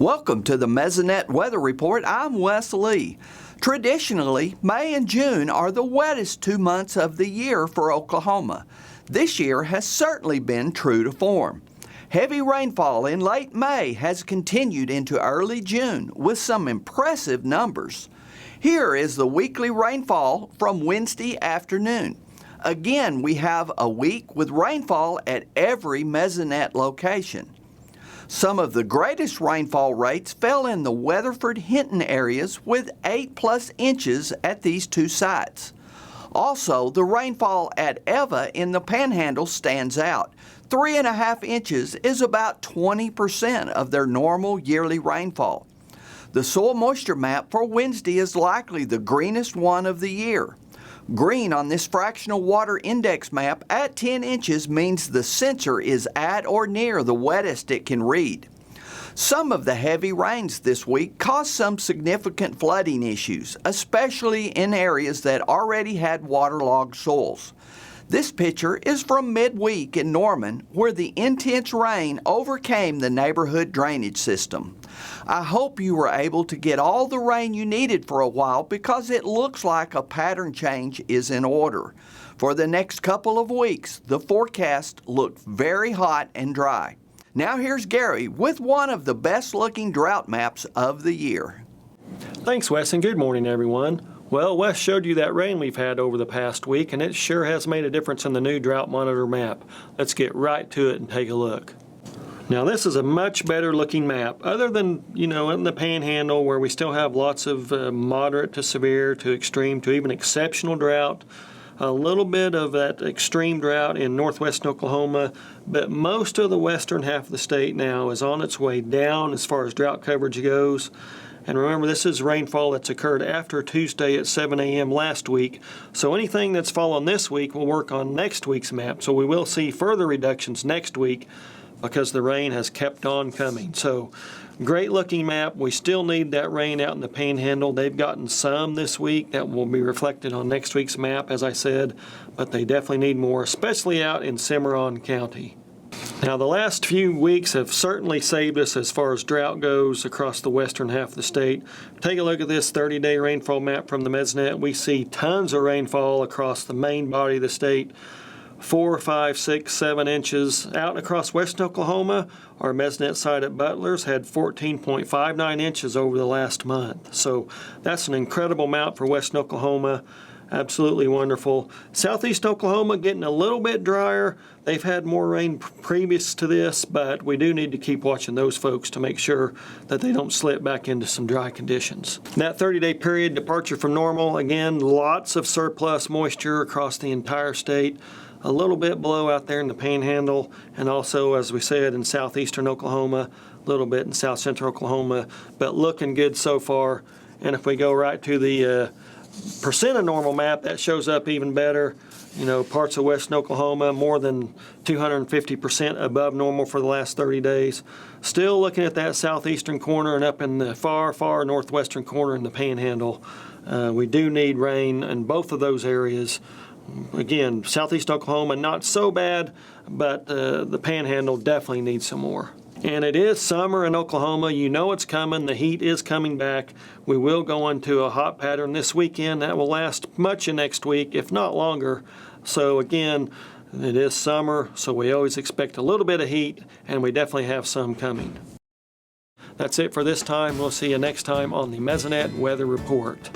Welcome to the Mesonet Weather Report. I'm Wes Lee. Traditionally, May and June are the wettest 2 months of the year for Oklahoma. This year has certainly been true to form. Heavy rainfall in late May has continued into early June with some impressive numbers. Here is the weekly rainfall from Wednesday afternoon. Again, we have a week with rainfall at every Mesonet location. Some of the greatest rainfall rates fell in the Weatherford-Hinton areas with 8+ inches at these two sites. Also, the rainfall at Eva in the Panhandle stands out. 3.5 inches is about 20% of their normal yearly rainfall. The soil moisture map for Wednesday is likely the greenest one of the year. Green on this fractional water index map at 10 inches means the sensor is at or near the wettest it can read. Some of the heavy rains this week caused some significant flooding issues, especially in areas that already had waterlogged soils. This picture is from midweek in Norman, where the intense rain overcame the neighborhood drainage system. I hope you were able to get all the rain you needed for a while because it looks like a pattern change is in order. For the next couple of weeks, the forecast looks very hot and dry. Now here's Gary with one of the best looking drought maps of the year. Thanks, Wes, and good morning, everyone. Well, Wes showed you that rain we've had over the past week, and it sure has made a difference in the new Drought Monitor map. Let's get right to it and take a look. Now, this is a much better looking map, other than, in the Panhandle where we still have lots of moderate to severe to extreme to even exceptional drought. A little bit of that extreme drought in northwest Oklahoma, but most of the western half of the state now is on its way down as far as drought coverage goes. And remember, this is rainfall that's occurred after Tuesday at 7 a.m. last week. So anything that's fallen this week will work on next week's map. So we will see further reductions next week because the rain has kept on coming. So great looking map. We still need that rain out in the Panhandle. They've gotten some this week that will be reflected on next week's map, as I said, but they definitely need more, especially out in Cimarron County. Now, the last few weeks have certainly saved us as far as drought goes across the western half of the state. Take a look at this 30-day rainfall map from the Mesonet. We see tons of rainfall across the main body of the state. 4, 5, 6, 7 inches. Out across western Oklahoma, our Mesonet site at Butler's had 14.59 inches over the last month. So that's an incredible amount for western Oklahoma. Absolutely wonderful. Southeast Oklahoma getting a little bit drier. They've had more rain previous to this, but we do need to keep watching those folks to make sure that they don't slip back into some dry conditions. That 30-day period departure from normal, again, lots of surplus moisture across the entire state. A little bit below out there in the Panhandle, and also, as we said, in southeastern Oklahoma, a little bit in south central Oklahoma, but looking good so far. And if we go right to the percent of normal map, that shows up even better. Parts of western Oklahoma more than 250% above normal for the last 30 days. Still looking at that southeastern corner and up in the far, far northwestern corner in the Panhandle. We do need rain in both of those areas. Again, southeast Oklahoma not so bad, but the Panhandle definitely needs some more. And it is summer in Oklahoma. You know it's coming. The heat is coming back. We will go into a hot pattern this weekend. That will last much of next week, if not longer. So again, it is summer, so we always expect a little bit of heat, and we definitely have some coming. That's it for this time. We'll see you next time on the Mesonet Weather Report.